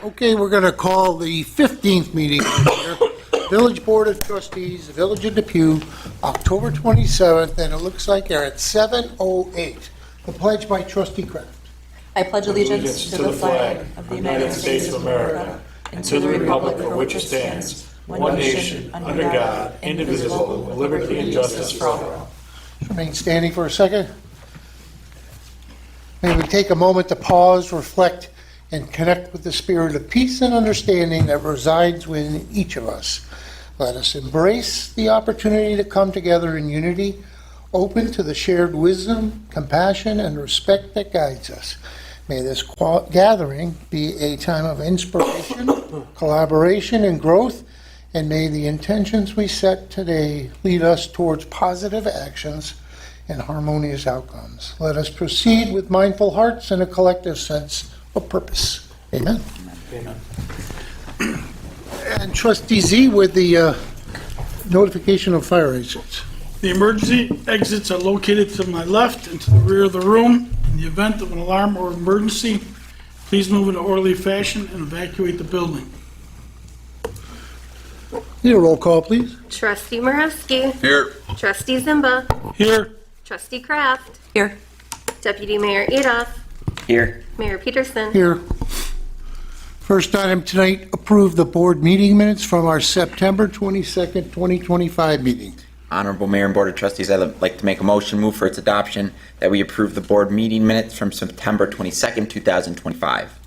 Okay, we're going to call the 15th meeting of the year, Village Board of Trustees, Village of Depew, October 27th, and it looks like they're at 7:08. The pledge by Trustee Kraft. I pledge allegiance to the flag of the United States of America and to the republic for which it stands, one nation, under God, indivisible, with liberty and justice for all. Remain standing for a second. May we take a moment to pause, reflect, and connect with the spirit of peace and understanding that resides within each of us. Let us embrace the opportunity to come together in unity, open to the shared wisdom, compassion, and respect that guides us. May this gathering be a time of inspiration, collaboration, and growth, and may the intentions we set today lead us towards positive actions and harmonious outcomes. Let us proceed with mindful hearts and a collective sense of purpose. Amen. Amen. And Trustee Z with the notification of fire exits. The emergency exits are located to my left and to the rear of the room. In the event of an alarm or emergency, please move in an orderly fashion and evacuate the building. Need a roll call, please? Trustee Moravsky. Here. Trustee Zimba. Here. Trustee Kraft. Here. Deputy Mayor Adolph. Here. Mayor Peterson. Here. First item tonight, approve the board meeting minutes from our September 22nd, 2025 meeting. Honorable Mayor and Board of Trustees, I'd like to make a motion, move for its adoption, that we approve the board meeting minutes from September 22nd, 2025.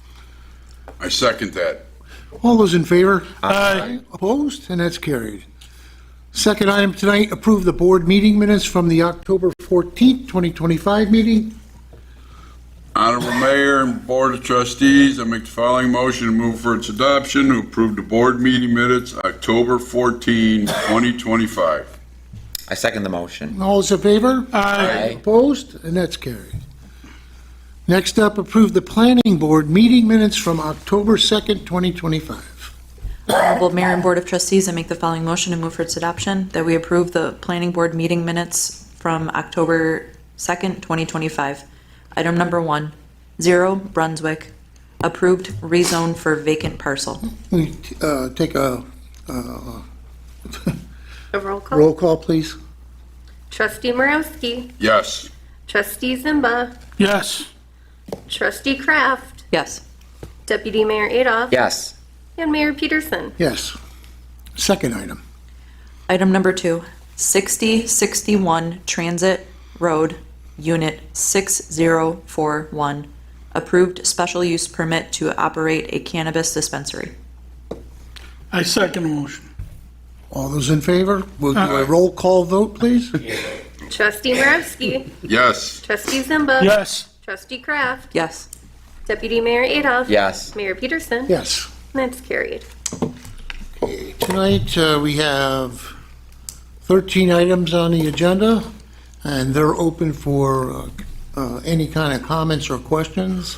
I second that. All those in favor? Aye. Opposed? And that's carried. Second item tonight, approve the board meeting minutes from the October 14th, 2025 meeting. Honorable Mayor and Board of Trustees, I make the following motion to move for its adoption to approve the board meeting minutes October 14, 2025. I second the motion. All those in favor? Aye. Opposed? And that's carried. Next up, approve the planning board meeting minutes from October 2nd, 2025. Honorable Mayor and Board of Trustees, I make the following motion to move for its adoption, that we approve the planning board meeting minutes from October 2nd, 2025. Item number 1, 0 Brunswick, approved rezone for vacant parcel. We take a A roll call. roll call, please. Trustee Moravsky. Yes. Trustee Zimba. Yes. Trustee Kraft. Yes. Deputy Mayor Adolph. Yes. And Mayor Peterson. Yes. Second item. Item number 2, 6061 Transit Road, Unit 6041, approved special use permit to operate a cannabis dispensary. I second the motion. All those in favor? We'll do a Aye. roll call vote, please. Trustee Moravsky. Yes. Trustee Zimba. Yes. Trustee Kraft. Yes. Deputy Mayor Adolph. Yes. Mayor Peterson. Yes. And that's carried. Okay, tonight we have 13 items on the agenda, and they're open for any kind of comments or questions.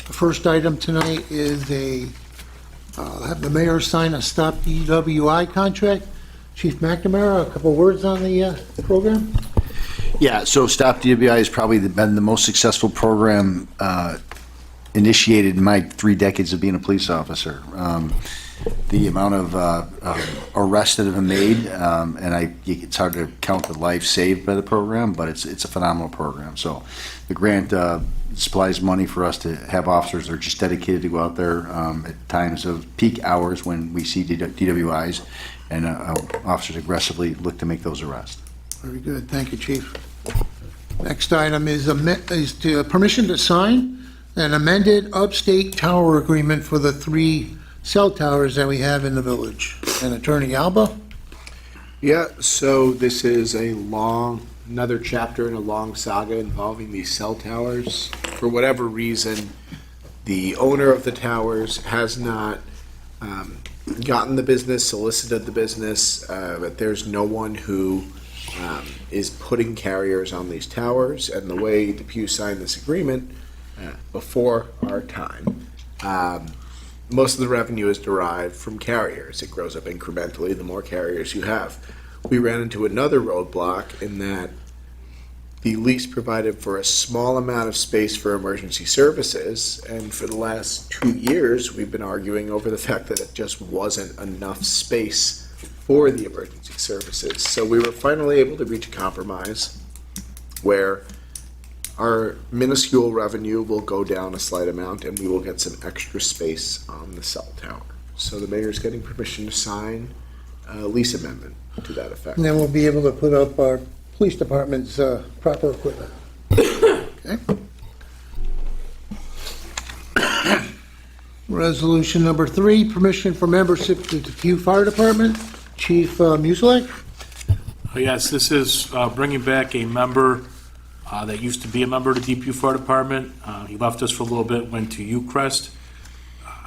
The first item tonight is have the mayor sign a Stop DWI contract. Chief McNamara, a couple words on the program? Yeah, so Stop DWI has probably been the most successful program initiated in my 3 decades of being a police officer. The amount of arrests that have been made, and it's hard to count the lives saved by the program, but it's a phenomenal program. So the grant supplies money for us to have officers that are just dedicated to go out there at times of peak hours when we see DWIs, and officers aggressively look to make those arrests. Very good, thank you, Chief. Next item is permission to sign an amended upstate tower agreement for the 3 cell towers that we have in the village. And Attorney Alba? Yeah, so this is another chapter in a long saga involving these cell towers. For whatever reason, the owner of the towers has not gotten the business, solicited the business, but there's no one who is putting carriers on these towers. And the way Depew signed this agreement before our time, most of the revenue is derived from carriers. It grows up incrementally the more carriers you have. We ran into another roadblock in that The lease provided for a small amount of space for emergency services, and for the last 2 years, we've been arguing over the fact that it just wasn't enough space for the emergency services. So we were finally able to reach a compromise where our minuscule revenue will go down a slight amount and we will get some extra space on the cell tower. So the mayor's getting permission to sign a lease amendment to that effect. And then we'll be able to put up our police department's proper equipment. Okay. Resolution number 3, permission for membership to the Depew Fire Department. Chief Musilek. Yes, this is bringing back a member that used to be a member of the Depew Fire Department. He left us for a little bit, went to Ucrest,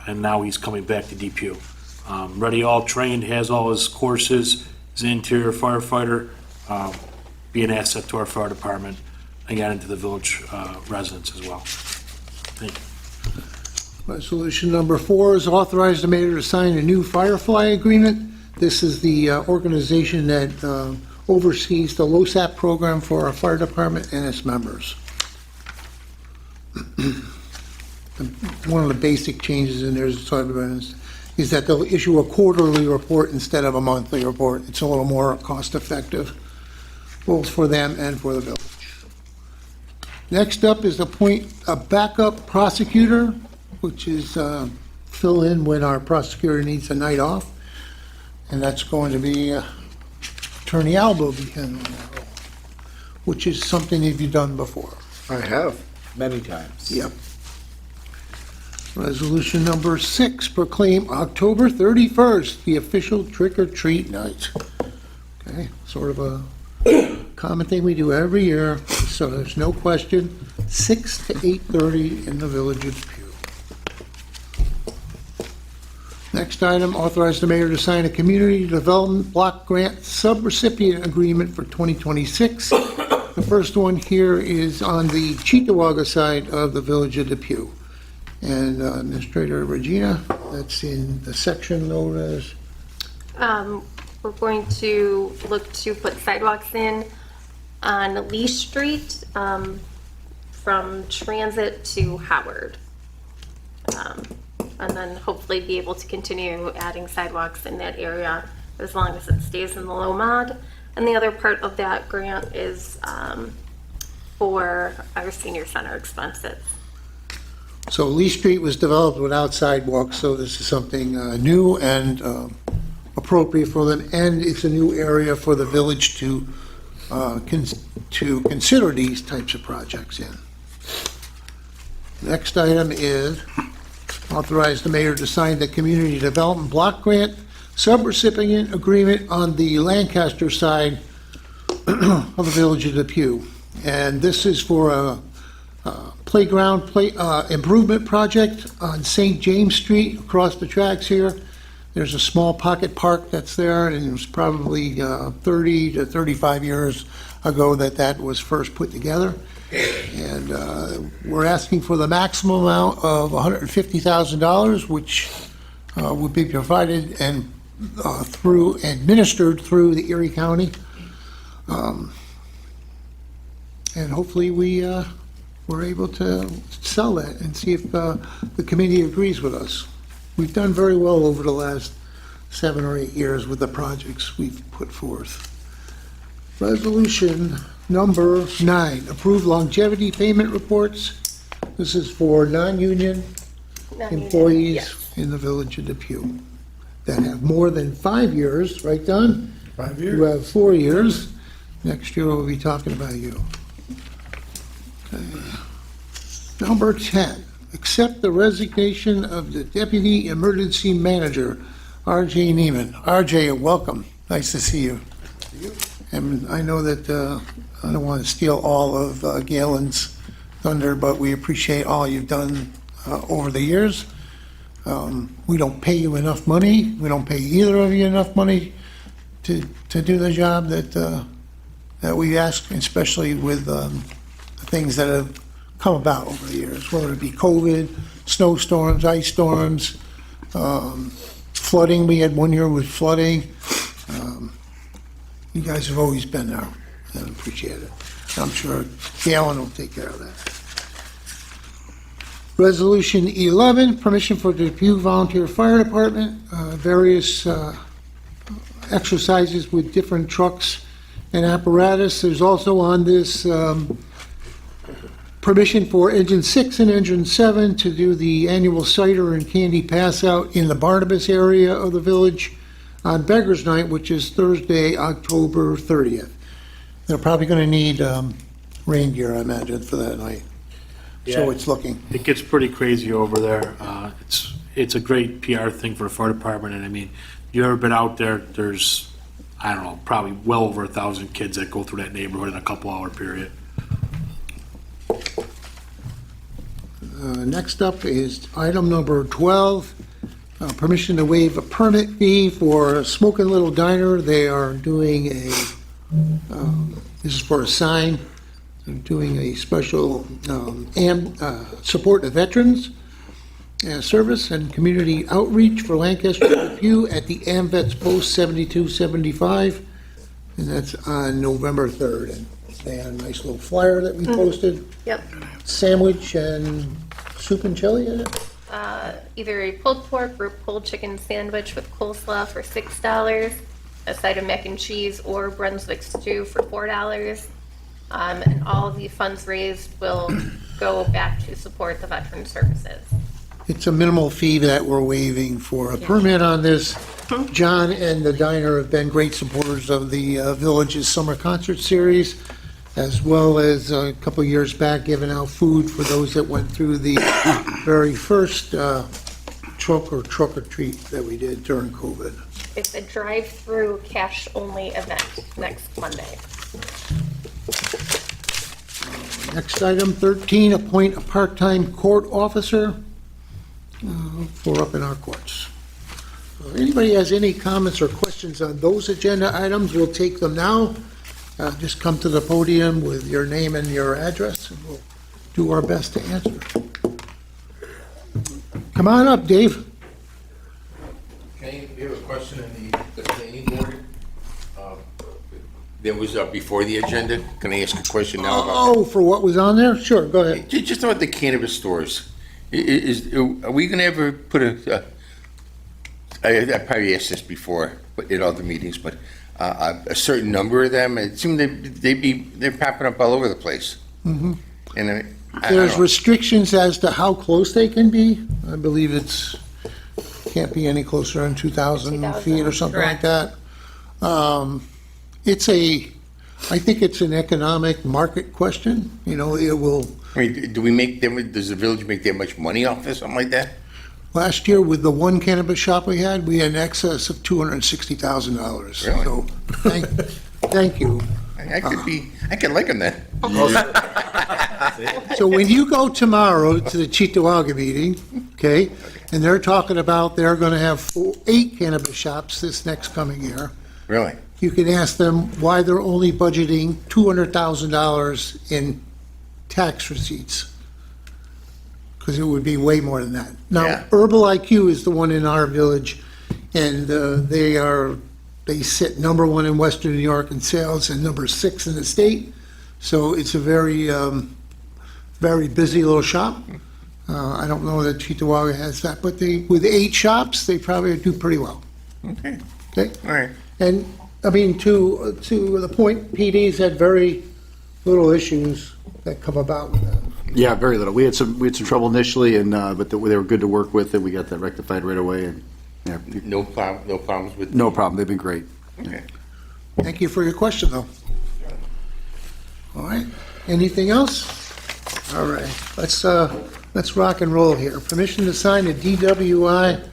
and now he's coming back to Depew. Ready, all trained, has all his courses, is an interior firefighter, be an asset to our fire department, and got into the village residents as well. Thank you. Resolution number 4 is authorize the mayor to sign a new Firefly agreement. This is the organization that oversees the LoSAP program for our fire department and its members. One of the basic changes in there is that they'll issue a quarterly report instead of a monthly report. It's a little more cost effective, both for them and for the village. Next up is appoint a backup prosecutor, which is fill in when our prosecutor needs a night off. And that's going to be Attorney Alba will be handling that role, which is something that you've done before. I have, many times. Yep. Resolution number 6, proclaim October 31st the official trick-or-treat night. Okay, sort of a common thing we do every year, so there's no question, 6 to 8:30 in the village of Depew. Next item, authorize the mayor to sign a community development block grant subrecipient agreement for 2026. The first one here is on the Cheektowaga side of the village of Depew. And Administrator Regina, that's in the section known as, We're going to look to put sidewalks in on Lee Street, from Transit to Howard. And then hopefully be able to continue adding sidewalks in that area as long as it stays in the low mod. And the other part of that grant is for our senior center expenses. so Lee Street was developed without sidewalks, so this is something new and appropriate for them, and it's a new area for the village to consider these types of projects in. Next item is authorize the mayor to sign the community development block grant subrecipient agreement on the Lancaster side of the village of Depew. And this is for a playground improvement project on St. James Street across the tracks here. There's a small pocket park that's there, and it was probably 30 to 35 years ago that was first put together. And we're asking for the maximum amount of $150,000, which would be provided and administered through the Erie County. And hopefully we're able to sell that and see if the committee agrees with us. We've done very well over the last 7 or 8 years with the projects we've put forth. Resolution number 9, approve longevity payment reports. This is for non-union employees Yes. in the village of Depew that have more than 5 years, right, Don? 5 You years. have 4 years. Next year we'll be talking about you. Okay. Number 10, accept the resignation of the Deputy Emergency Manager, R.J. Neiman. R.J., welcome. Nice to see you. And I know that I don't want to steal all of Galen's thunder, but we appreciate all you've done over the years. We don't pay you enough money. We don't pay either of you enough money to do the job that we ask, especially with the things that have come about over the years, whether it be COVID, snowstorms, ice storms, flooding. We had 1 year with flooding. You guys have always been there, and appreciate it. I'm sure Galen will take care of that. Resolution 11, permission for the Depew Volunteer Fire Department, various exercises with different trucks and apparatus. There's also on this permission for Engine 6 and Engine 7 to do the annual cider and candy pass out in the Barnabas area of the village on Beggar's Night, which is Thursday, October 30th. They're probably going to need reindeer, I imagine, for that night. So Yeah. it's looking. It gets pretty crazy over there. It's a great PR thing for the fire department, and I mean, you ever been out there, there's, I don't know, probably well over 1,000 kids that go through that neighborhood in a couple-hour period. Next up is item number 12, permission to waive a permit fee for Smokin' Little Diner. They are doing this is for a sign, they're doing a special support of veterans service and community outreach for Lancaster Depew at the AMVETS Post 7275, and that's on November 3rd. And they had a nice little flyer that we posted. Yep. Sandwich and soup and chili in it? Either a pulled pork or pulled chicken sandwich with coleslaw for $6, a side of mac and cheese or Brunswick stew for $4. And all of the funds raised will go back to support the veteran services. It's a minimal fee that we're waiving for a permit on this. John and the diner have been great supporters of the Village's summer concert series, as well as a couple of years back giving out food for those that went through the very first trunk or treat that we did during COVID. It's a drive-through cash-only event next Monday. Next item, 13, appoint a part-time court officer for up in our courts. Anybody has any comments or questions on those agenda items, we'll take them now. Just come to the podium with your name and your address, and we'll do our best to answer. Come on up, Dave. Okay, we have a question on the planning board. That was before the agenda. Can I ask a question now about Oh, for what was on there? Sure, go ahead. that? Just about the cannabis stores. Are we gonna ever put I probably asked this before, but in other meetings, but a certain number of them? It seemed they're popping up all over the place. Mm-hmm. And I don't There's know. restrictions as to how close they can be. I believe can't be any closer than 2,000 feet or something like that. I think it's an economic market question. You know, it will, I mean, do we make them? Does the village make that much money off this, something like that? last year with the one cannabis shop we had in excess of $260,000. Really? So, thank you. I could like them then. So when you go tomorrow to the Cheektowaga meeting, okay, and they're talking about they're going to have 8 cannabis shops this next coming year, Really? you can ask them why they're only budgeting $200,000 in tax receipts. Because it would be way more than that. Now, Yeah. Herbal IQ is the one in our village, and they sit number 1 in Western New York in sales and number 6 in the state. So it's a very, very busy little shop. I don't know that Cheektowaga has that, but with 8 shops, they probably do pretty well. Okay. Okay? All right. And, I mean, to the point, PD's had very little issues that come about with that. Yeah, very little. We had some trouble initially, and but they were good to work with, and we got that rectified right away. And yeah, No problems with. no problem. They've been great. Okay. Thank you for your question, though. All right, anything else? All right, let's rock and roll here. Permission to sign a DWI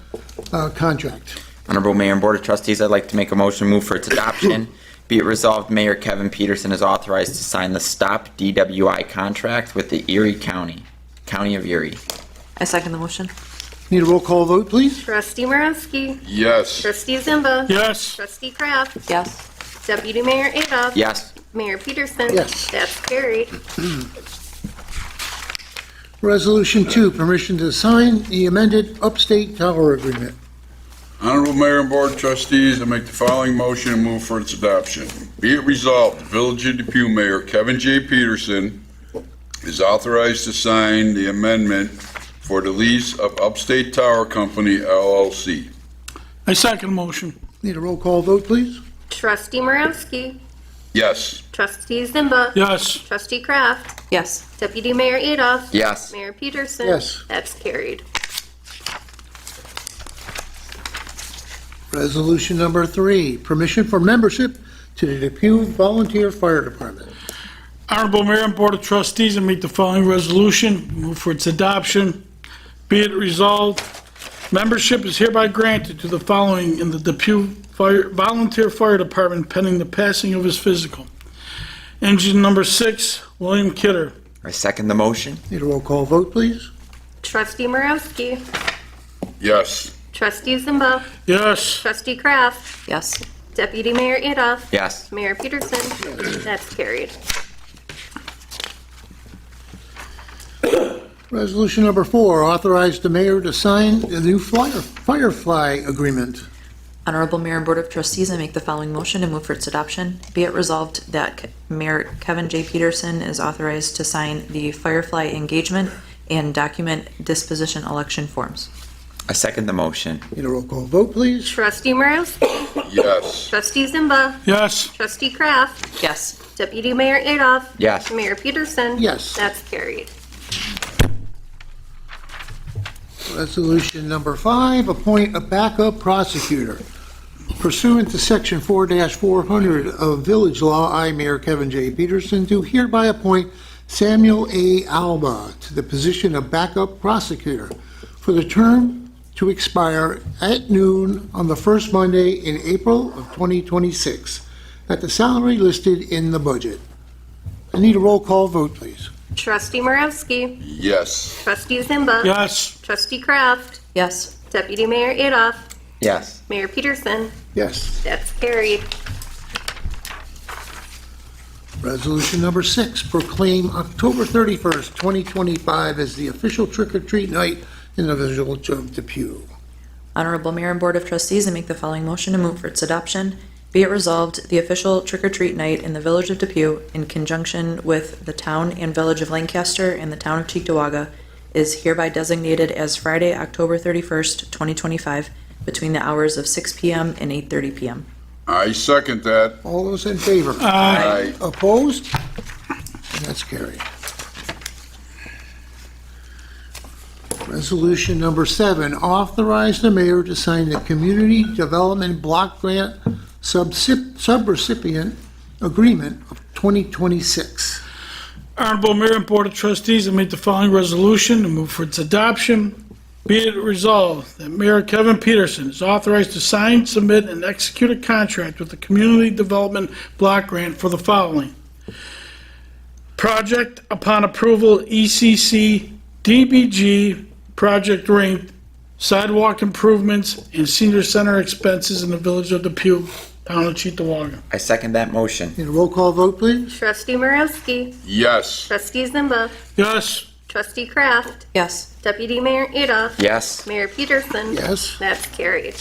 contract. Honorable Mayor and Board of Trustees, I'd like to make a motion to move for its adoption. Be it resolved, Mayor Kevin Peterson is authorized to sign the STOP DWI contract with the Erie County of Erie. I second the motion. Need a roll call vote, please? Trustee Morowski. Yes. Trustee Zimba. Yes. Trustee Kraft. Yes. Deputy Mayor Adolph. Yes. Mayor Peterson. Yes. That's carried. Resolution 2, permission to sign the amended Upstate Tower Agreement. Honorable Mayor and Board of Trustees, I make the following motion and move for its adoption. Be it resolved, the Village of Depew Mayor Kevin J. Peterson is authorized to sign the amendment for the lease of Upstate Tower Company LLC. I second the motion. Need a roll call vote, please? Trustee Morowski. Yes. Trustee Zimba. Yes. Trustee Kraft. Yes. Deputy Mayor Adolph. Yes. Mayor Peterson. Yes. That's carried. Resolution number 3, permission for membership to the Depew Volunteer Fire Department. Honorable Mayor and Board of Trustees, I make the following resolution, move for its adoption. Be it resolved, membership is hereby granted to the following in the Depew Volunteer Fire Department pending the passing of his physical. Engine number 6, William Kidder. I second the motion. Need a roll call vote, please? Trustee Morowski. Yes. Trustee Zimba. Yes. Trustee Kraft. Yes. Deputy Mayor Adolph. Yes. Mayor Peterson. That's carried. Resolution number 4, authorize the mayor to sign the new Firefly agreement. Honorable Mayor and Board of Trustees, I make the following motion and move for its adoption. Be it resolved that Mayor Kevin J. Peterson is authorized to sign the Firefly engagement and document disposition election forms. I second the motion. Need a roll call vote, please? Trustee Morowski. Yes. Trustee Zimba. Yes. Trustee Kraft. Yes. Deputy Mayor Adolph. Yes. Mayor Peterson. Yes. That's carried. Resolution number 5, appoint a backup prosecutor. Pursuant to Section 4-400 of Village Law, I, Mayor Kevin J. Peterson, do hereby appoint Samuel A. Alba to the position of backup prosecutor for the term to expire at noon on the first Monday in April of 2026, at the salary listed in the budget. I need a roll call vote, please. Trustee Morowski. Yes. Trustee Zimba. Yes. Trustee Kraft. Yes. Deputy Mayor Adolph. Yes. Mayor Peterson. Yes. That's carried. Resolution number 6, proclaim October 31st, 2025 as the official trick-or-treat night in the Village of Depew. Honorable Mayor and Board of Trustees, I make the following motion and move for its adoption. Be it resolved, the official trick-or-treat night in the Village of Depew, in conjunction with the Town and Village of Lancaster and the Town of Cheektowaga, is hereby designated as Friday, October 31st, 2025, between the hours of 6 p.m. and 8:30 p.m. I second that. All those in favor? Aye. Opposed? And that's carried. Resolution number 7, authorize the mayor to sign the Community Development Block Grant Subrecipient Agreement of 2026. Honorable Mayor and Board of Trustees, I make the following resolution and move for its adoption. Be it resolved that Mayor Kevin Peterson is authorized to sign, submit, and execute a contract with the Community Development Block Grant for the following. Project upon approval, ECC DBG project ranked sidewalk improvements and senior center expenses in the Village of Depew, Town of Cheektowaga. I second that motion. Need a roll call vote, please? Trustee Morowski. Yes. Trustee Zimba. Yes. Trustee Kraft. Yes. Deputy Mayor Adolph. Yes. Mayor Peterson. Yes. That's carried.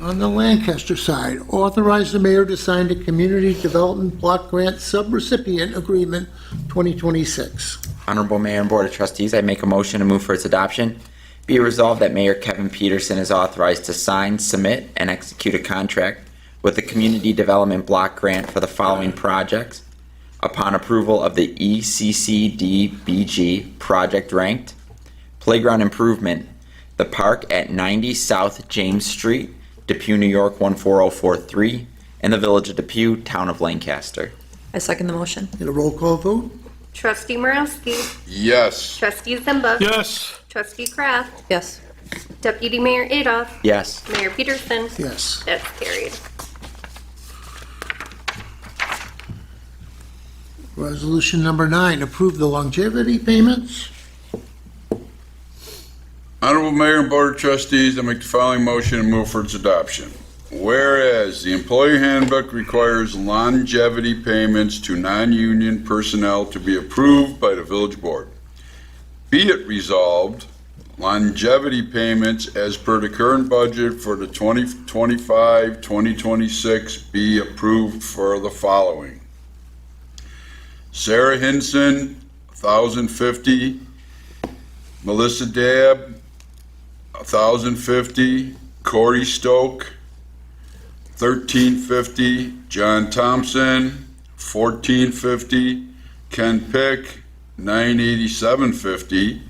On the Lancaster side, authorize the mayor to sign the Community Development Block Grant Subrecipient Agreement 2026. Honorable Mayor and Board of Trustees, I make a motion to move for its adoption. Be it resolved that Mayor Kevin Peterson is authorized to sign, submit, and execute a contract with the Community Development Block Grant for the following projects. Upon approval of the ECCDBG project ranked, playground improvement, the park at 90 South James Street, Depew, New York 14043, in the Village of Depew, Town of Lancaster. I second the motion. Need a roll call vote? Trustee Morowski. Yes. Trustee Zimba. Yes. Trustee Kraft. Yes. Deputy Mayor Adolph. Yes. Mayor Peterson. Yes. That's carried. Resolution number 9, approve the longevity payments. Honorable Mayor and Board of Trustees, I make the following motion and move for its adoption. Whereas the employee handbook requires longevity payments to non-union personnel to be approved by the village board. Be it resolved, longevity payments as per the current budget for the 2025-2026 be approved for the following. Sarah Hinson, $1,050. Melissa Dabb, $1,050. Corey Stoke, $1,350. John Thompson, $1,450. Ken Pick, $987.50.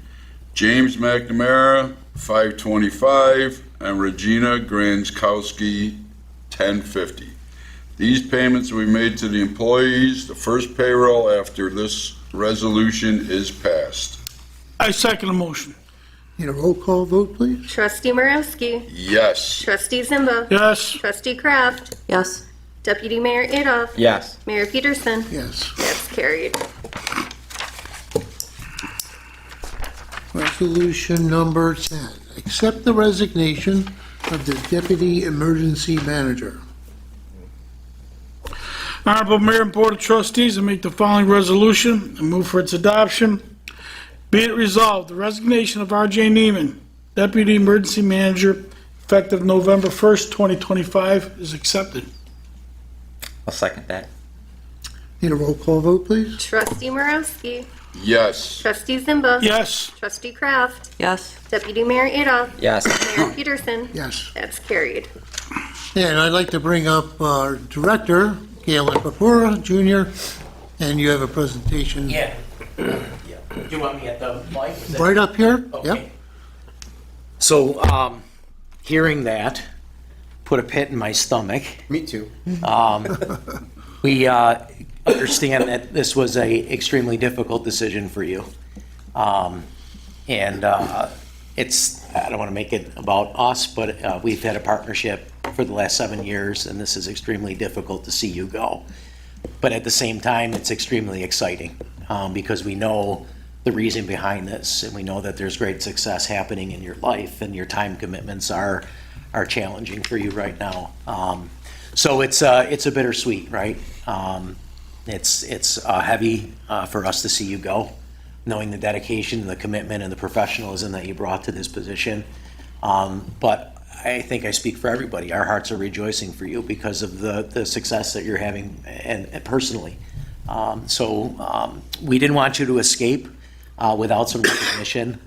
James McNamara, $525, and Regina Granskowski, $1050. These payments will be made to the employees, the first payroll after this resolution is passed. I second the motion. Need a roll call vote, please? Trustee Morowski. Yes. Trustee Zimba. Yes. Trustee Kraft. Yes. Deputy Mayor Adolph. Yes. Mayor Peterson. Yes. That's carried. Resolution number 10, accept the resignation of the Deputy Emergency Manager. Honorable Mayor and Board of Trustees, I make the following resolution and move for its adoption. Be it resolved, the resignation of R.J. Neiman, Deputy Emergency Manager, effective November 1st, 2025, is accepted. I'll second that. Need a roll call vote, please? Trustee Morowski. Yes. Trustee Zimba. Yes. Trustee Kraft. Yes. Deputy Mayor Adolph. Yes. Mayor Peterson. Yes. That's carried. And I'd like to bring up our Director, Galen Papura Jr., and you have a presentation Yeah. Do you want me at the mic? Is that- right up here. Yep. Okay. So, hearing that put a pit in my stomach. Me too. We understand that this was a extremely difficult decision for you. And it's, I don't want to make it about us, but we've had a partnership for the last 7 years, and this is extremely difficult to see you go. But at the same time, it's extremely exciting because we know the reason behind this, and we know that there's great success happening in your life, and your time commitments are challenging for you right now. So it's a bittersweet, right? It's heavy for us to see you go, knowing the dedication, the commitment, and the professionalism that you brought to this position. But I think I speak for everybody. Our hearts are rejoicing for you because of the success that you're having and personally. So we didn't want you to escape without some recognition.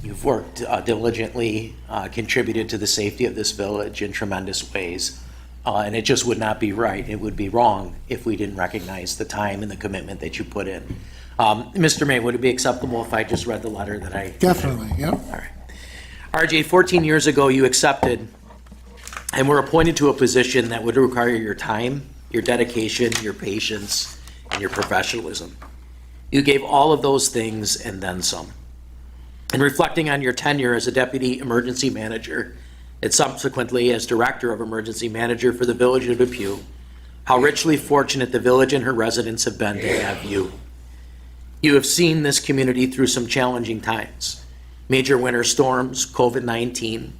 You've worked diligently, contributed to the safety of this village in tremendous ways. And it just would not be right. It would be wrong if we didn't recognize the time and the commitment that you put in. Mr. May, would it be acceptable if I just read the letter that I... Definitely, yep. All right. RJ, 14 years ago, you accepted and were appointed to a position that would require your time, your dedication, your patience, and your professionalism. You gave all of those things and then some. In reflecting on your tenure as a Deputy Emergency Manager, and subsequently as Director of Emergency Manager for the Village of Depew, how richly fortunate the village and her residents have been to have you. You have seen this community through some challenging times. Major winter storms, COVID-19,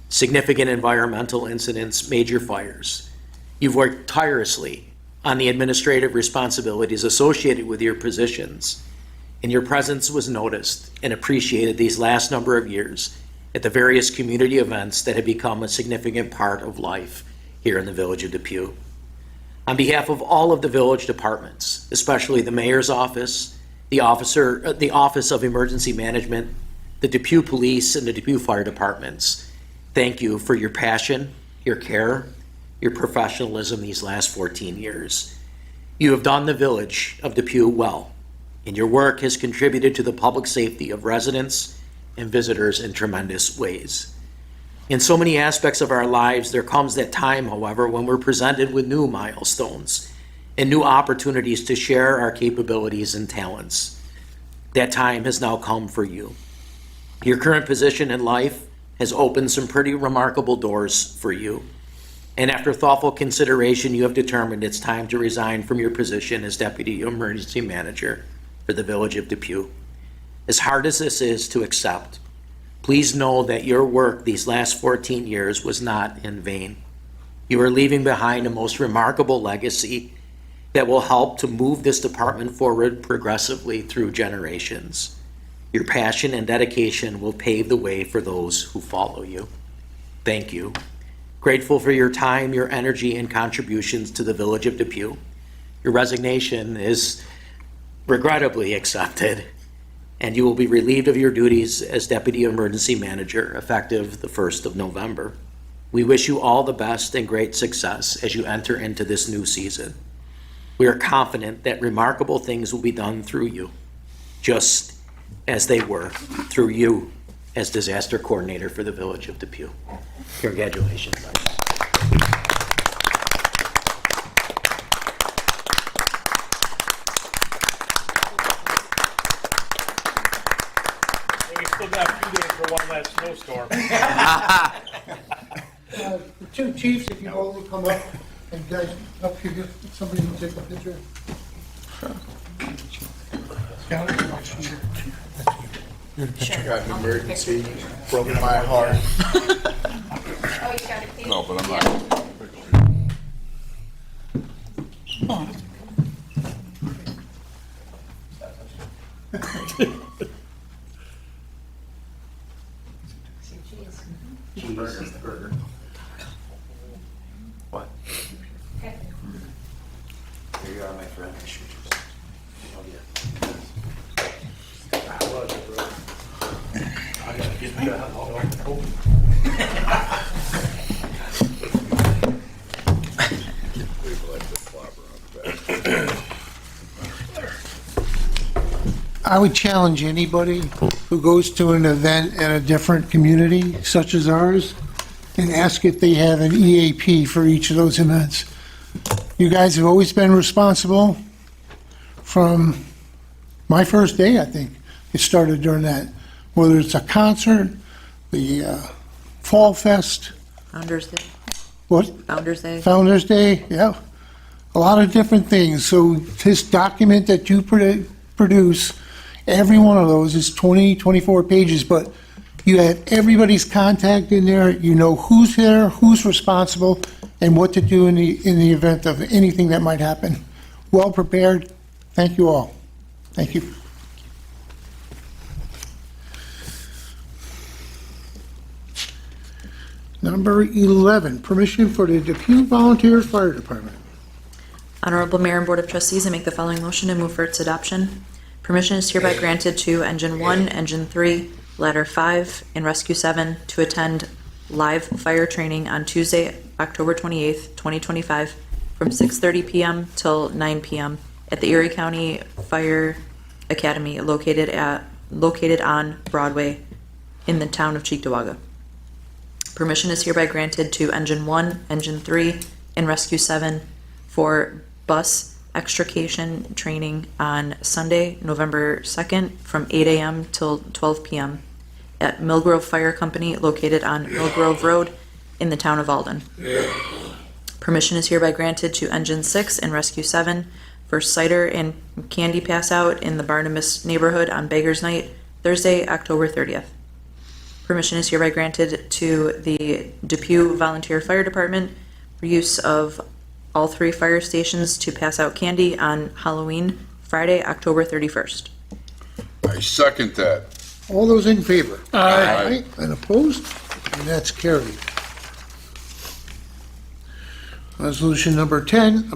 significant environmental incidents, major fires. You've worked tirelessly on the administrative responsibilities associated with your positions, and your presence was noticed and appreciated these last number of years at the various community events that have become a significant part of life here in the Village of Depew. On behalf of all of the village departments, especially the Mayor's Office, the Office of Emergency Management, the Depew Police, and the Depew Fire Departments, thank you for your passion, your care, your professionalism these last 14 years. You have done the Village of Depew well, and your work has contributed to the public safety of residents and visitors in tremendous ways. In so many aspects of our lives, there comes that time, however, when we're presented with new milestones and new opportunities to share our capabilities and talents. That time has now come for you. Your current position in life has opened some pretty remarkable doors for you. And after thoughtful consideration, you have determined it's time to resign from your position as Deputy Emergency Manager for the Village of Depew. As hard as this is to accept, please know that your work these last 14 years was not in vain. You are leaving behind a most remarkable legacy that will help to move this department forward progressively through generations. Your passion and dedication will pave the way for those who follow you. Thank you. Grateful for your time, your energy, and contributions to the Village of Depew. Your resignation is regrettably accepted, and you will be relieved of your duties as Deputy Emergency Manager effective the 1st of November. We wish you all the best and great success as you enter into this new season. We are confident that remarkable things will be done through you, just as they were through you as disaster coordinator for the Village of Depew. Congratulations. We still got a few days for one last snowstorm. The two chiefs, if you all will come up, and guys, up here, somebody will take a picture. Got an emergency, broken my heart. No, but I'm not. What? Here you are, my friend. I would challenge anybody who goes to an event in a different community such as ours and ask if they have an EAP for each of those events. You guys have always been responsible from my first day, I think. It started during that. Whether it's a concert, the Fall Fest, Founder's Day. what? Founder's Day. Founder's Day, yeah. A lot of different things. So this document that you produce, every one of those is 20, 24 pages, but you have everybody's contact in there. You know who's there, who's responsible, and what to do in the event of anything that might happen. Well prepared. Thank you all. Thank you. Number 11, permission for the Depew Volunteer Fire Department. Honorable Mayor and Board of Trustees, I make the following motion and move for its adoption. Permission is hereby granted to Engine 1, Engine 3, Ladder 5, and Rescue 7 to attend live fire training on Tuesday, October 28th, 2025, from 6:30 p.m. till 9 p.m. at the Erie County Fire Academy located on Broadway in the town of Cheektowaga. Permission is hereby granted to Engine 1, Engine 3, and Rescue 7 for bus extrication training on Sunday, November 2nd, from 8 a.m. till 12 p.m. at Millgrove Fire Company located on Millgrove Road in the town of Alden. Permission is hereby granted to Engine 6 and Rescue 7 for cider and candy pass out in the Barnabas neighborhood on Beggars Night, Thursday, October 30th. Permission is hereby granted to the Depew Volunteer Fire Department for use of all 3 fire stations to pass out candy on Halloween, Friday, October 31st. I second that. All those in favor? Aye. And opposed? And that's carried. Resolution number 10,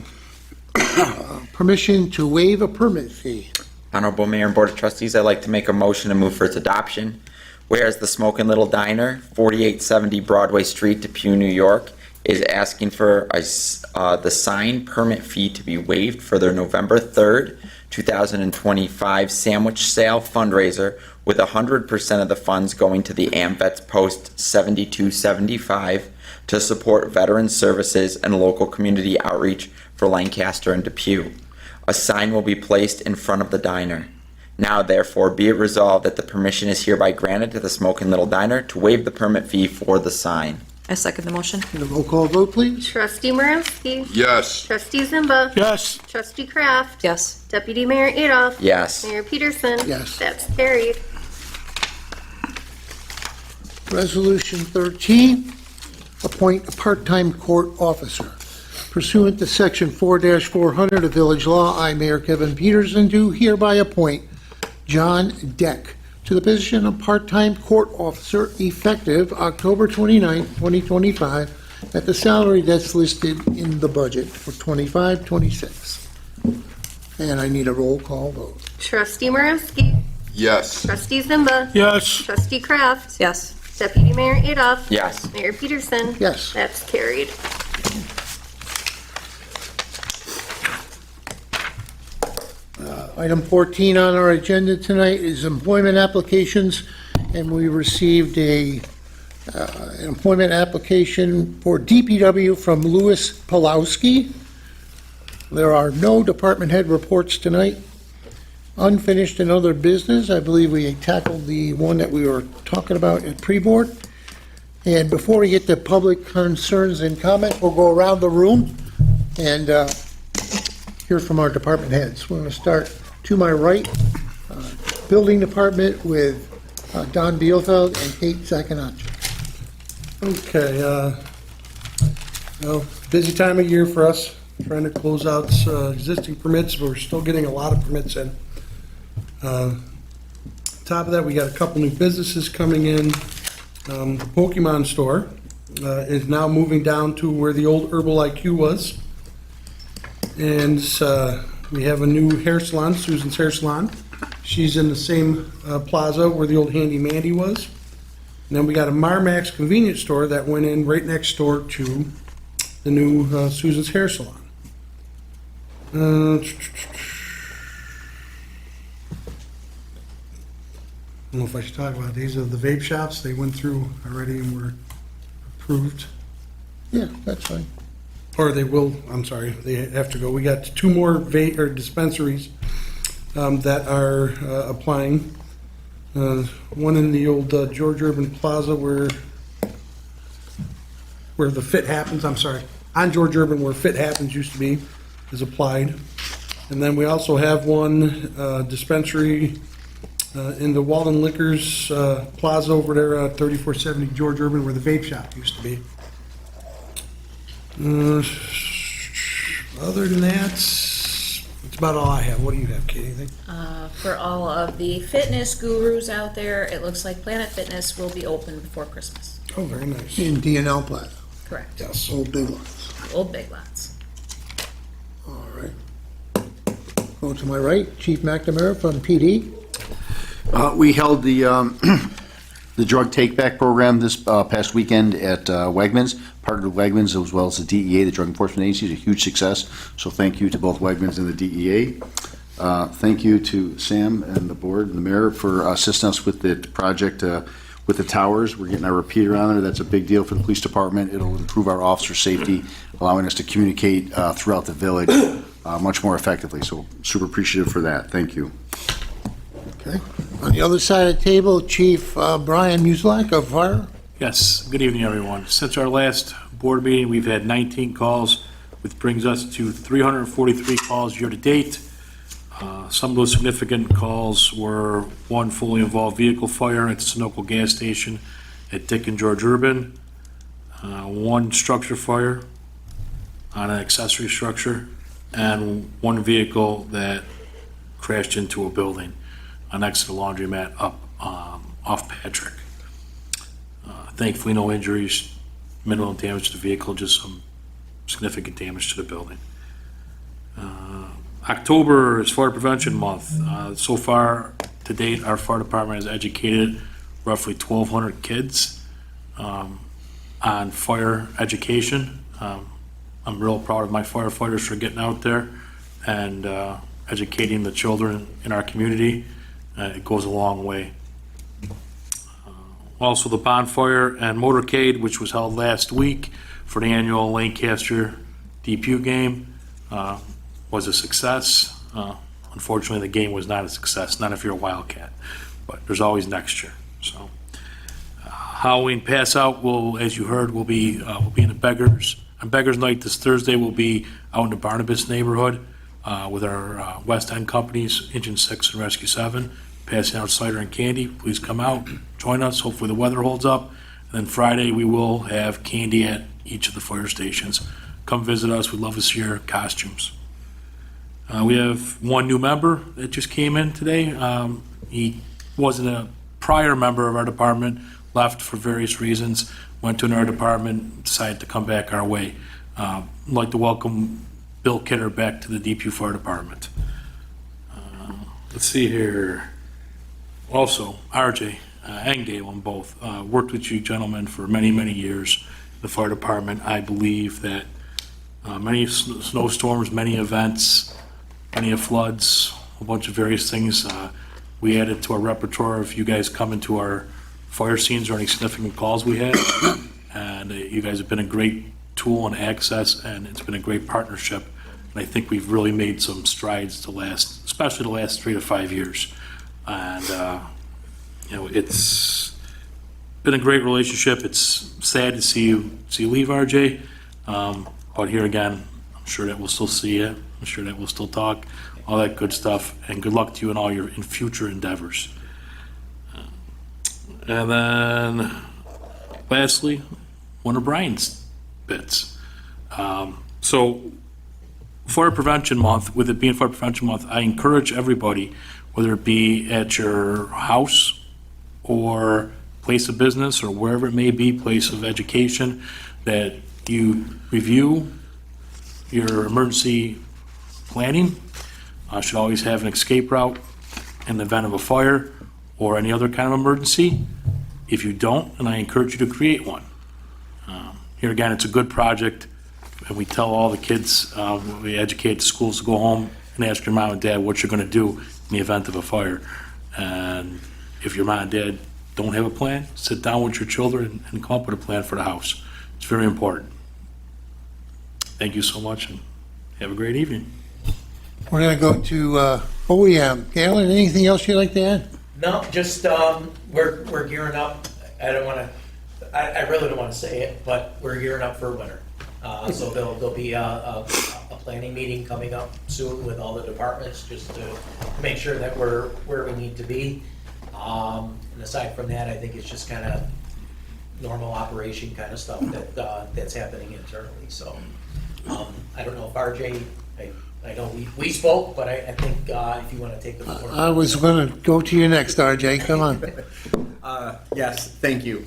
permission to waive a permit fee. Honorable Mayor and Board of Trustees, I'd like to make a motion to move for its adoption. Whereas the Smokin' Little Diner, 4870 Broadway Street, Depew, New York, is asking for the sign permit fee to be waived for their November 3rd, 2025 sandwich sale fundraiser, with 100% of the funds going to the AMVETS Post 7275 to support veteran services and local community outreach for Lancaster and Depew. A sign will be placed in front of the diner. Now, therefore, be it resolved that the permission is hereby granted to the Smokin' Little Diner to waive the permit fee for the sign. I second the motion. And a roll call vote, please. Trustee Moravsky. Yes. Trustee Zimba. Yes. Trustee Kraft. Yes. Deputy Mayor Adolph. Yes. Mayor Peterson. Yes. That's carried. Resolution 13, appoint a part-time court officer. Pursuant to Section 4-400 of Village Law, I, Mayor Kevin Peterson, do hereby appoint John Deck to the position of part-time court officer effective October 29, 2025, at the salary that's listed in the budget for 25-26. And I need a roll call vote. Trustee Moravsky. Yes. Trustee Zimba. Yes. Trustee Kraft. Yes. Deputy Mayor Adolph. Yes. Mayor Peterson. Yes. That's carried. Item 14 on our agenda tonight is employment applications, and we received an employment application for DPW from Louis Pulowski. There are no department head reports tonight. Unfinished and other business, I believe we tackled the one that we were talking about at pre-board. And before we get to public concerns and comments, we'll go around the room and hear from our department heads. We're going to start to my right, Building Department with Don Bielfeld and Kate Sakanach. Okay, busy time of year for us, trying to close out existing permits, but we're still getting a lot of permits in. Top of that, we got a couple new businesses coming in. The Pokemon store is now moving down to where the old Herbal IQ was. And we have a new hair salon, Susan's Hair Salon. She's in the same plaza where the old Handy Mandy was. And then we got a Marmax convenience store that went in right next door to the new Susan's Hair Salon. I don't know if I should talk about these. Are the vape shops. They went through already and were approved. Yeah, that's fine. Or they will, I'm sorry, they have to go. We got two more vape or dispensaries that are applying. One in the old George Urban Plaza where the Fit Happens, I'm sorry, on George Urban where Fit Happens used to be, is applied. And then we also have one dispensary in the Walden Liquors Plaza over there, 3470 George Urban, where the vape shop used to be. Other than that, that's about all I have. What do you have, Katie? Anything? For all of the fitness gurus out there, it looks like Planet Fitness will be open before Christmas. Oh, very nice. In DNL Plaza, Correct. Yes. old big lots. Old Big Lots. All right. Go to my right, Chief McNamara from PD. We held the the drug take-back program this past weekend at Wegmans, partnered with Wegmans as well as the DEA, the Drug Enforcement Agency. It's a huge success, so thank you to both Wegmans and the DEA. Thank you to Sam and the board and the mayor for assisting us with the project with the towers. We're getting our repeater on there. That's a big deal for the police department. It'll improve our officer safety, allowing us to communicate throughout the village much more effectively. So super appreciative for that. Thank you. Okay. On the other side of the table, Chief Brian Muslak of Fire. Yes, good evening, everyone. Since our last board meeting, we've had 19 calls, which brings us to 343 calls year-to-date. Some of those significant calls were one fully involved vehicle fire at the Sunoco gas station at Dick and George Urban, one structure fire on an accessory structure, and one vehicle that crashed into a building next to the laundromat up off Patrick. Thankfully, no injuries, minimal damage to the vehicle, just some significant damage to the building. October is Fire Prevention Month. So far, to date, our fire department has educated roughly 1,200 kids on fire education. I'm real proud of my firefighters for getting out there and educating the children in our community. It goes a long way. Also, the bonfire and motorcade, which was held last week for the annual Lancaster Depew game, was a success. Unfortunately, the game was not a success, not if you're a Wildcat, but there's always next year. So, Halloween pass out will, as you heard, will be in the Beggars. On Beggars Night this Thursday, we'll be out in the Barnabas neighborhood with our West End companies, Engine 6 and Rescue 7, passing out cider and candy. Please come out, join us. Hopefully the weather holds up. And then Friday, we will have candy at each of the fire stations. Come visit us. We'd love to see your costumes. We have one new member that just came in today. He wasn't a prior member of our department, left for various reasons, went to another department, decided to come back our way. I'd like to welcome Bill Kidder back to the Depew Fire Department. Let's see here. Also, RJ and Galen both worked with you gentlemen for many, many years in the fire department. I believe that many snowstorms, many events, many floods, a bunch of various things we added to our repertoire of you guys coming to our fire scenes or any significant calls we had. And you guys have been a great tool and access, and it's been a great partnership. And I think we've really made some strides especially the last 3 to 5 years. And, it's been a great relationship. It's sad to see you leave, RJ. But here again, I'm sure that we'll still see you. I'm sure that we'll still talk, all that good stuff. And good luck to you in all your future endeavors. And then lastly, one of Brian's bits. So Fire Prevention Month, with it being Fire Prevention Month, I encourage everybody, whether it be at your house or place of business or wherever it may be, place of education, that you review your emergency planning. Should always have an escape route in the event of a fire or any other kind of emergency. If you don't, then I encourage you to create one. Here again, it's a good project, and we tell all the kids, we educate the schools to go home and ask your mom and dad what you're going to do in the event of a fire. And if your mom and dad don't have a plan, sit down with your children and come up with a plan for the house. It's very important. Thank you so much, and have a great evening. We're going to go to OEM. Galen, anything else you'd like to add? No, just, we're gearing up. I really don't want to say it, but we're gearing up for winter. So there'll be a planning meeting coming up soon with all the departments, just to make sure that we're where we need to be. And aside from that, I think it's just kind of normal operation kind of stuff that's happening internally. So I don't know if RJ, I know we spoke, but I think if you want to take the floor. I was going to go to you next, RJ. Come on. Yes, thank you.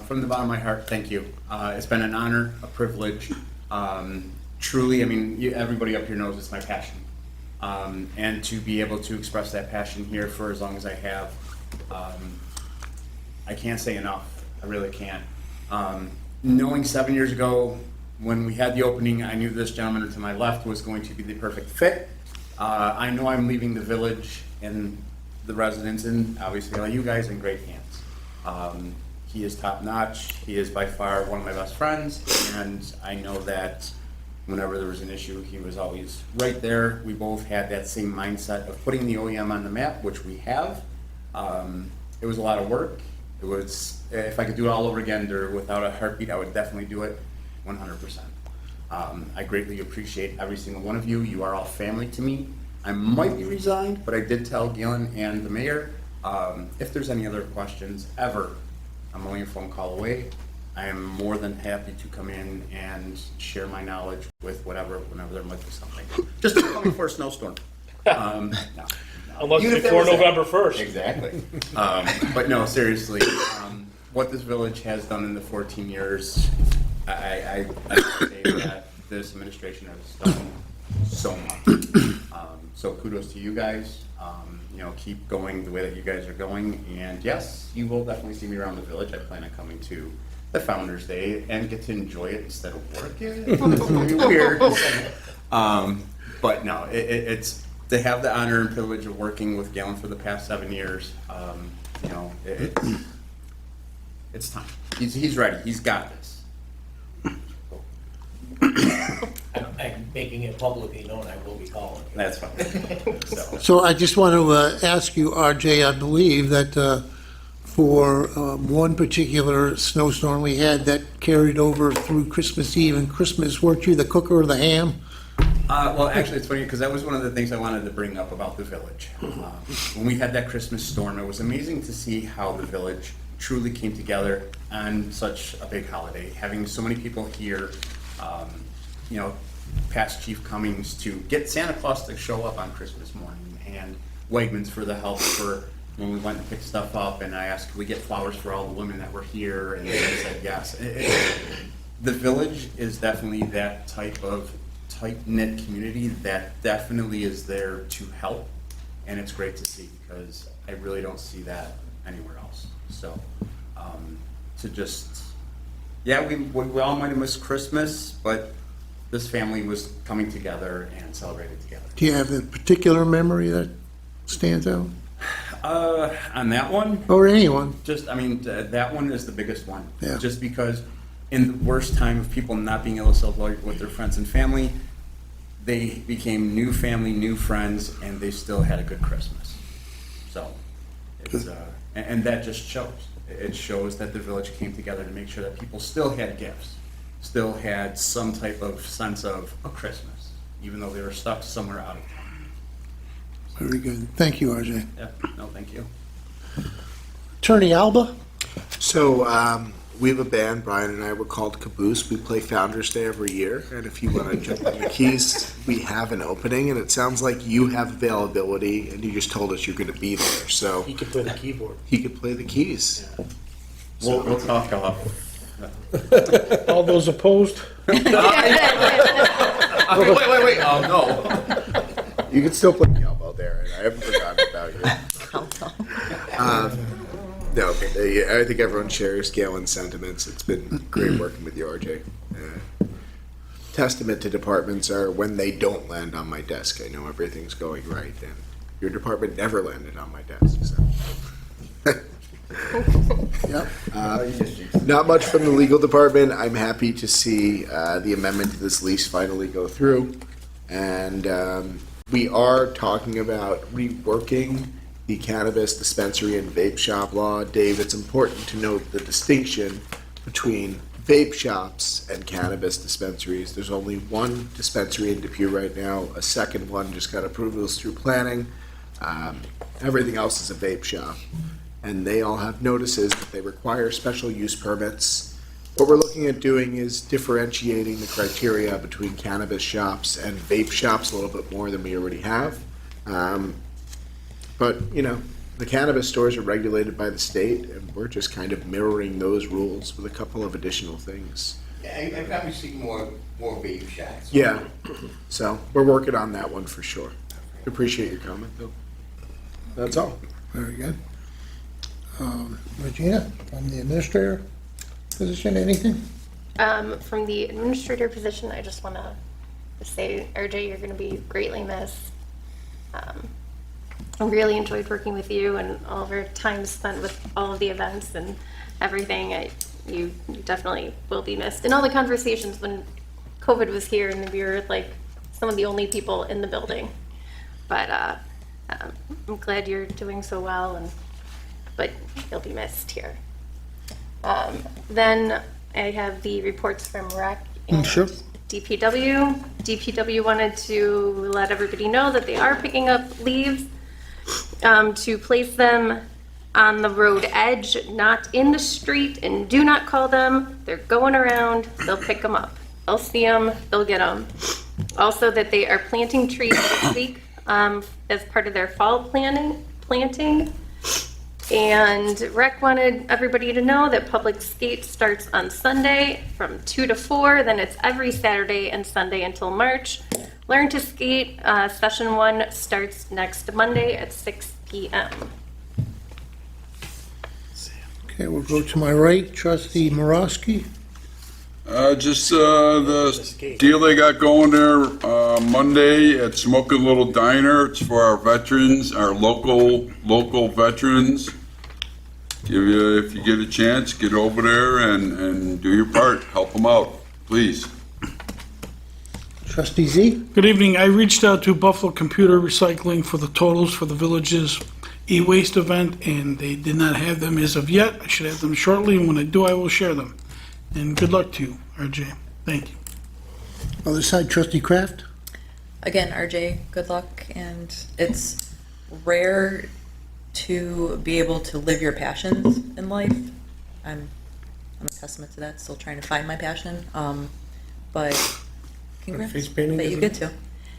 From the bottom of my heart, thank you. It's been an honor, a privilege. Truly, I mean, everybody up here knows it's my passion. And to be able to express that passion here for as long as I have, I can't say enough. I really can't. Knowing 7 years ago, when we had the opening, I knew this gentleman to my left was going to be the perfect fit. I know I'm leaving the village and the residents and obviously all you guys in great hands. He is top notch. He is by far one of my best friends, and I know that whenever there was an issue, he was always right there. We both had that same mindset of putting the OEM on the map, which we have. It was a lot of work. It was, if I could do it all over again or without a heartbeat, I would definitely do it 100%. I greatly appreciate every single one of you. You are all family to me. I might be resigned, but I did tell Galen and the mayor, if there's any other questions ever, I'm only a phone call away. I am more than happy to come in and share my knowledge with whenever there might be something. Just don't call me for a snowstorm. No. Unless Even if that before was it. November 1st. Exactly. But no, seriously, what this village has done in the 14 years, I say that this administration has done so much. So kudos to you guys. Keep going the way that you guys are going. And yes, you will definitely see me around the village. I plan on coming to the Founders Day and get to enjoy it instead of work it. It's gonna be weird. But no, it's to have the honor and privilege of working with Galen for the past 7 years. It's time. He's ready. He's got this. I'm making it publicly known I will be calling. That's fine. So I just want to ask you, RJ, I believe that for one particular snowstorm we had that carried over through Christmas Eve and Christmas, weren't you the cooker or the ham? Well, actually, it's funny because that was one of the things I wanted to bring up about the village. When we had that Christmas storm, it was amazing to see how the village truly came together on such a big holiday. Having so many people here, past Chief Cummings to get Santa Claus to show up on Christmas morning, and Wegmans for the help for when we went and picked stuff up, and I asked, could we get flowers for all the women that were here, and they said yes. The village is definitely that type of tight-knit community that definitely is there to help, and it's great to see, because I really don't see that anywhere else. So, to just, yeah, we all might have missed Christmas, but this family was coming together and celebrated together. Do you have a particular memory that stands out? On that one, Or anyone? just, I mean, that one is the biggest one. Yeah. Just because in the worst time of people not being able to celebrate with their friends and family, they became new family, new friends, and they still had a good Christmas. So, it's, and that just shows. It shows that the village came together to make sure that people still had gifts, still had some type of sense of a Christmas, even though they were stuck somewhere out of town. Very good. Thank you, RJ. Yeah, no, thank you. Attorney Alba? So, we have a band, Brian and I were called Caboose. We play Founders Day every year, and if you want to jump on the keys, we have an opening, and it sounds like you have availability, and you just told us you're going to be there, so He can play the keyboard. he could play the keys. We'll talk off. All those opposed? Wait, oh, no. You can still play cowbell there, and I haven't forgotten about you. No, but I think everyone shares Galen's sentiments. It's been great working with you, RJ. Testament to departments are when they don't land on my desk. I know everything's going right, and your department never landed on my desk. So. Yep. Not much from the legal department. I'm happy to see the amendment to this lease finally go through, and we are talking about reworking the cannabis dispensary and vape shop law. Dave, it's important to note the distinction between vape shops and cannabis dispensaries. There's only one dispensary in Depew right now. A second one just got approvals through planning. Everything else is a vape shop. And they all have notices that they require special use permits. What we're looking at doing is differentiating the criteria between cannabis shops and vape shops a little bit more than we already have. But, you know, the cannabis stores are regulated by the state, and we're just kind of mirroring those rules with a couple of additional things. Yeah, I probably see more vape shots. Yeah, so we're working on that one for sure. Appreciate your comment, though. That's all. Very good. Regina, from the administrator position, anything? From the administrator position, I just want to say, RJ, you're going to be greatly missed. I really enjoyed working with you and all of our time spent with all of the events and everything. You definitely will be missed. And all the conversations when COVID was here and we were like some of the only people in the building. But I'm glad you're doing so well, but you'll be missed here. Then I have the reports from REC and Sure. DPW. DPW wanted to let everybody know that they are picking up leaves to place them on the road edge, not in the street, and do not call them. They're going around, they'll pick them up. They'll see them, they'll get them. Also that they are planting trees this week as part of their fall planting. And Rec wanted everybody to know that public skate starts on Sunday from 2 to 4, then it's every Saturday and Sunday until March. Learn to Skate, session 1 starts next Monday at 6 p.m. Okay, we'll go to my right, trustee Morosky. Just the deal they got going there Monday at Smoking Little Diner. It's for our veterans, our local veterans. If you get a chance, get over there and do your part. Help them out, please. Trustee Z. Good evening. I reached out to Buffalo Computer Recycling for the totals for the village's e-waste event, and they did not have them as of yet. I should have them shortly, and when I do, I will share them. And good luck to you, RJ. Thank you. Other side, trustee Kraft. Again, RJ, good luck, and it's rare to be able to live your passions in life. I'm a testament to that, still trying to find my passion. But congrats. Face painting But you isn't get to.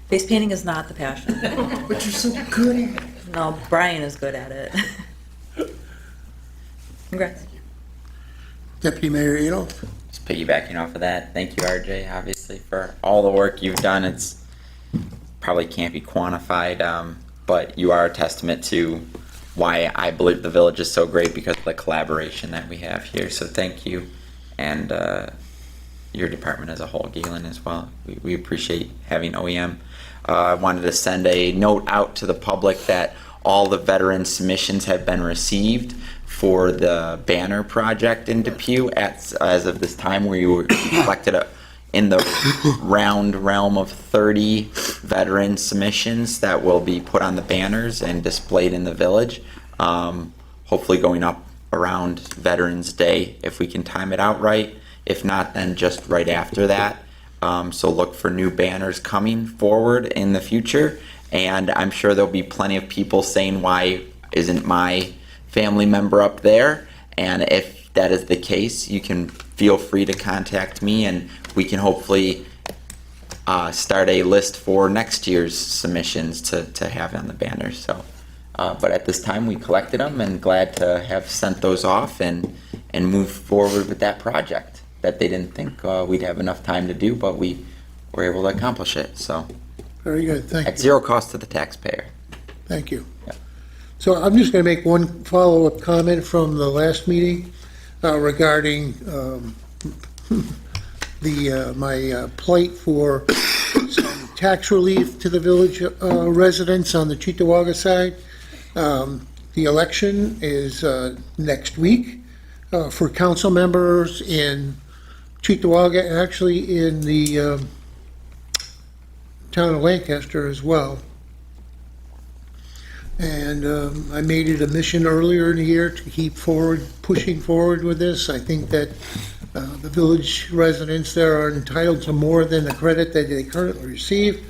Face painting is not the passion. But you're so good at it. No, Brian is good at it. Congrats. Deputy Mayor Adolph. Just piggybacking off of that, thank you, RJ, obviously, for all the work you've done. It's probably can't be quantified, but you are a testament to why I believe the village is so great because of the collaboration that we have here. So thank you, and your department as a whole, Galen, as well. We appreciate having OEM. I wanted to send a note out to the public that all the veteran submissions have been received for the banner project in Depew as of this time. We were collected in the round realm of 30 veteran submissions that will be put on the banners and displayed in the village. Hopefully going up around Veterans Day if we can time it out right. If not, then just right after that. So look for new banners coming forward in the future. And I'm sure there'll be plenty of people saying, why isn't my family member up there? And if that is the case, you can feel free to contact me and we can hopefully start a list for next year's submissions to have on the banners. So, but at this time we collected them and glad to have sent those off and move forward with that project that they didn't think we'd have enough time to do, but we were able to accomplish it. So Very good, thank at you. zero cost to the taxpayer. Thank you. Yeah. So I'm just going to make one follow-up comment from the last meeting regarding my plight for some tax relief to the village residents on the Cheektowaga side. The election is next week for council members in Cheektowaga, actually in the town of Lancaster as well. And I made it a mission earlier in the year to keep pushing forward with this. I think that the village residents there are entitled to more than the credit that they currently receive.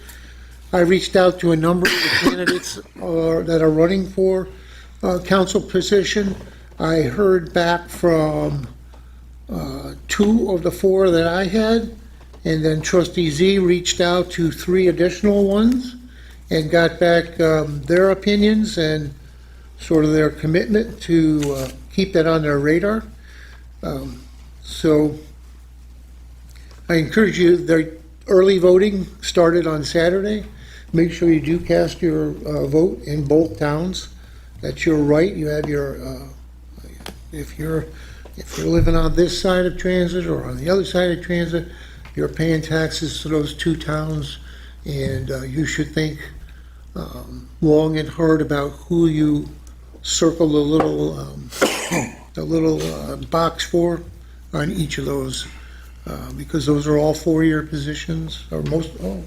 I reached out to a number of the candidates that are running for council position. I heard back from 2 of the 4 that I had, and then Trustee Z reached out to 3 additional ones and got back their opinions and sort of their commitment to keep that on their radar. So I encourage you, the early voting started on Saturday. Make sure you do cast your vote in both towns. That's your right. You have your, if you're living on this side of transit or on the other side of transit, you're paying taxes to those 2 towns, and you should think long and hard about who you circle the little box for on each of those, because those are all 4-year positions, or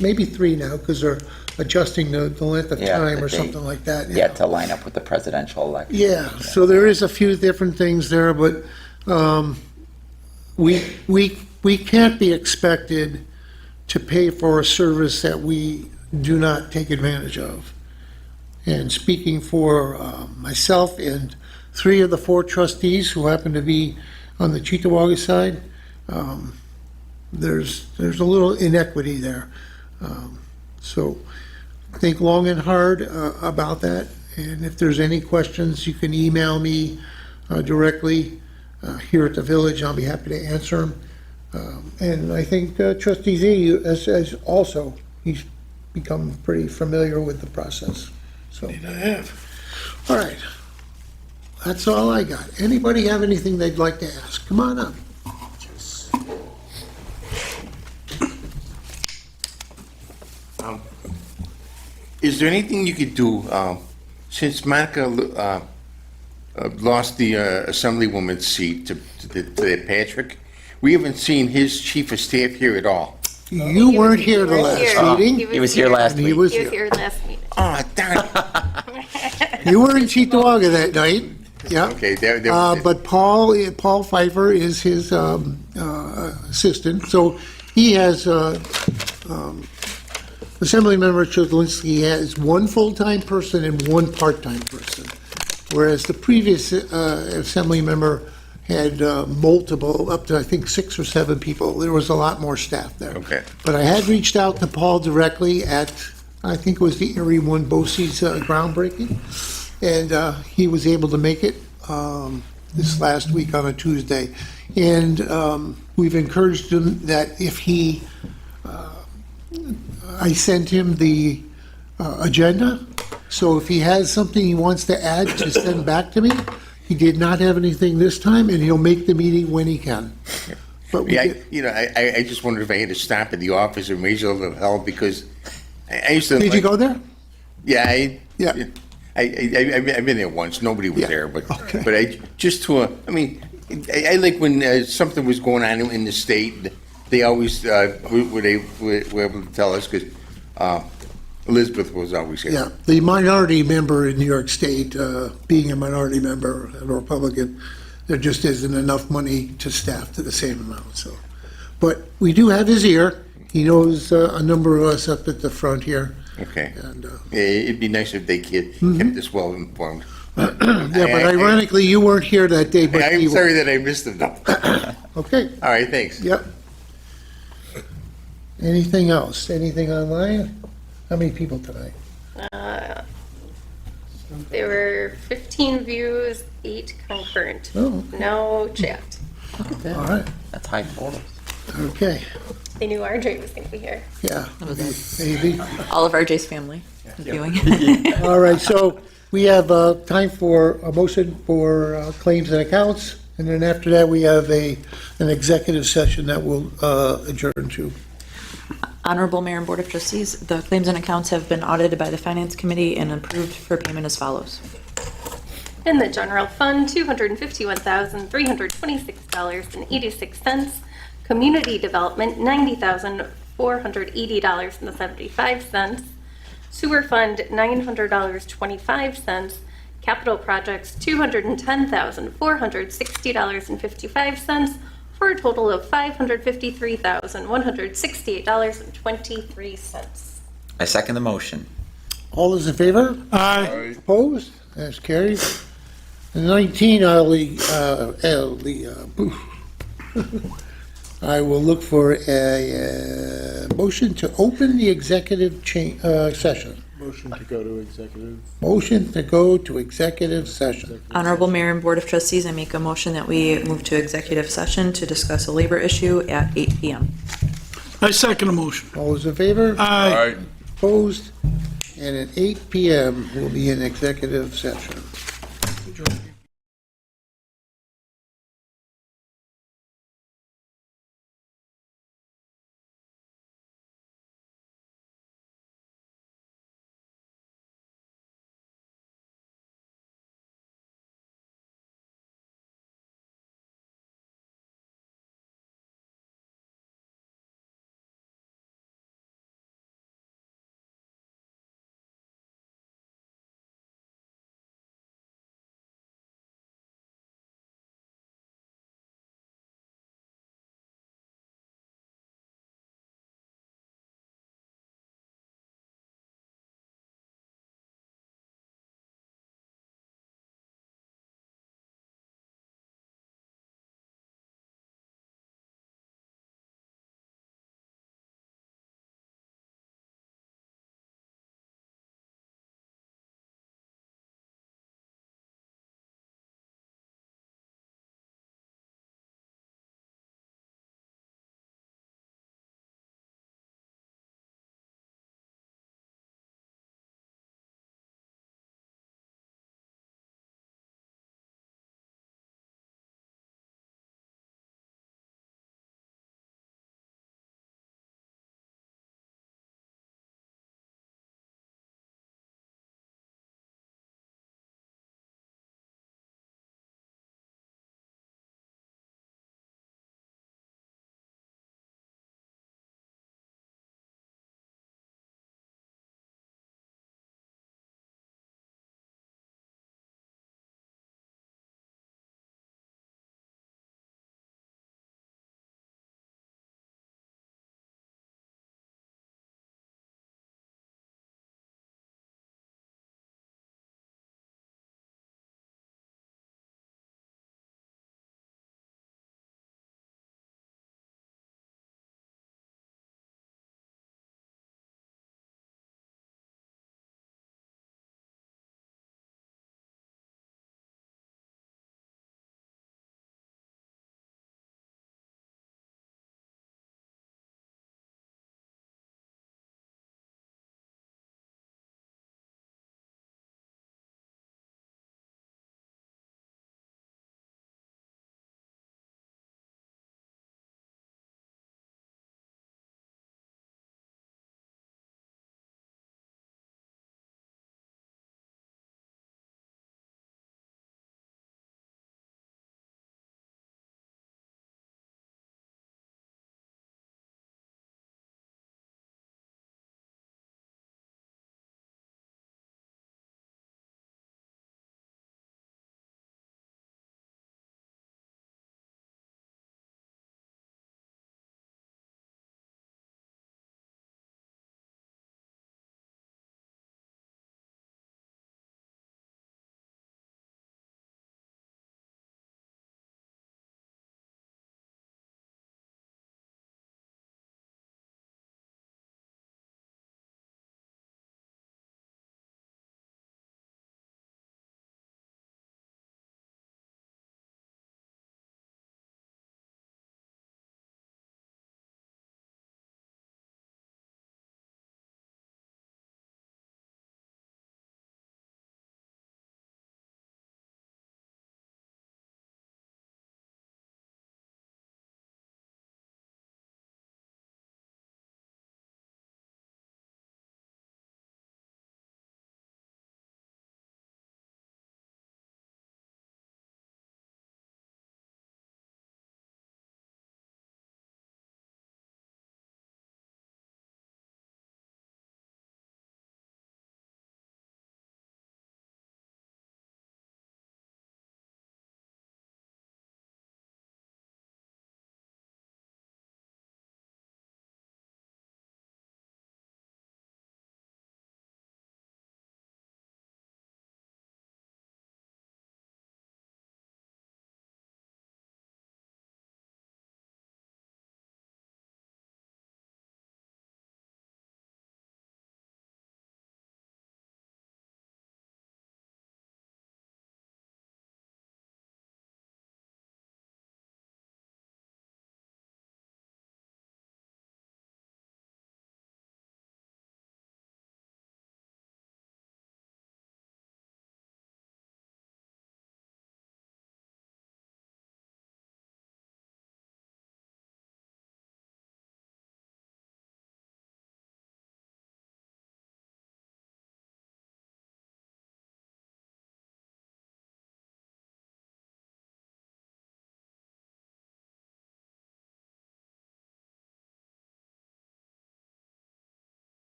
maybe 3 now, because they're adjusting the length of time or something like that. Yeah, to line up with the presidential election. Yeah, so there is a few different things there, but we can't be expected to pay for a service that we do not take advantage of. And speaking for myself and 3 of the 4 trustees who happen to be on the Cheektowaga side, there's a little inequity there. So think long and hard about that. And if there's any questions, you can email me directly here at the village. I'll be happy to answer them. And I think Trustee Z has also, he's become pretty familiar with the process. So I have. All right. That's all I got. Anybody have anything they'd like to ask? Come on up. Is there anything you could do, since Monica lost the Assemblywoman's seat to Patrick? We haven't seen his chief of staff here at all. You weren't here the last meeting. He was here last week. He was here last meeting. Oh, darn it. You were in Cheektowaga that night. Yeah. Okay, But Paul Pfeiffer is his assistant, so he has Assemblymember Chudlinski has 1 full-time person and 1 part-time person, whereas the previous assembly member had multiple, up to I think 6 or 7 people. There was a lot more staff there. Okay. But I had reached out to Paul directly at, I think it was the Erie One BOCES groundbreaking, and he was able to make it. this last week on a Tuesday. And we've encouraged him that if he, I sent him the agenda, so if he has something he wants to add, to send back to me. He did not have anything this time, and he'll make the meeting when he can. But we Yeah, did- I just wondered if I had to stop at the office and raise a little hell because I used to. Did you go there? Yeah, Yeah. I've been there once. Nobody was Yeah, there, but okay. I just to. I mean, I like when something was going on in the state. They always were able to tell us because Elizabeth was always here. Yeah, the minority member in New York State, being a minority member, a Republican, there just isn't enough money to staff to the same amount, so. But we do have his ear. He knows a number of us up at the front here. Okay. And, Yeah, it'd be nice if they kept us well informed. yeah, but ironically, you weren't here that day, but he I'm was. sorry that I missed them though. Okay, All right, thanks. yep. Anything else? Anything online? How many people tonight? There were 15 views, 8 concurrent. Oh, No chat. all right, That's high photos. okay, They knew RJ was going to be here. yeah, That was us. maybe. All of RJ's family viewing. All right, so we have time for a motion for claims and accounts, and then after that, we have an executive session that we'll adjourn to. Honorable Mayor and Board of Trustees, the claims and accounts have been audited by the Finance Committee and approved for payment as follows. In the general fund, $251,326.86. Community development, $90,480.75. Sewer fund, $900.25. Capital projects, $210,460.55, for a total of $553,168.23. I second the motion. All those in favor? Aye. Opposed? That's carried. 19, I will look for a motion to open the executive session. Motion to go to executive. Motion to go to executive session. Honorable Mayor and Board of Trustees, I make a motion that we move to executive session to discuss a labor issue at 8 PM. I second the motion. All those in favor? Aye. Aye. Opposed? And at 8 PM, we'll be in executive session.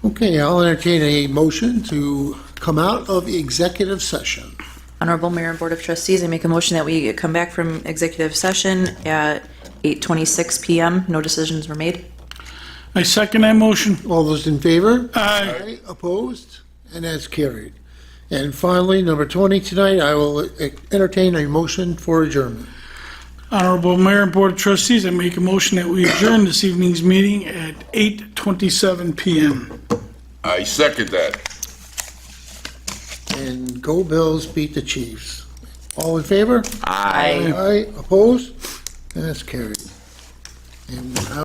Okay, I'll entertain a motion to come out of executive session. Honorable Mayor and Board of Trustees, I make a motion that we come back from executive session at 8:26 PM. No decisions were made. I second that motion. All those in favor? Aye. Opposed? And that's carried. And finally, number 20 tonight, I will entertain a motion for adjournment. Honorable Mayor and Board of Trustees, I make a motion that we adjourn this evening's meeting at 8:27 PM. I second that. And go Bills beat the Chiefs. All in favor? Aye. Aye, opposed? And that's carried. And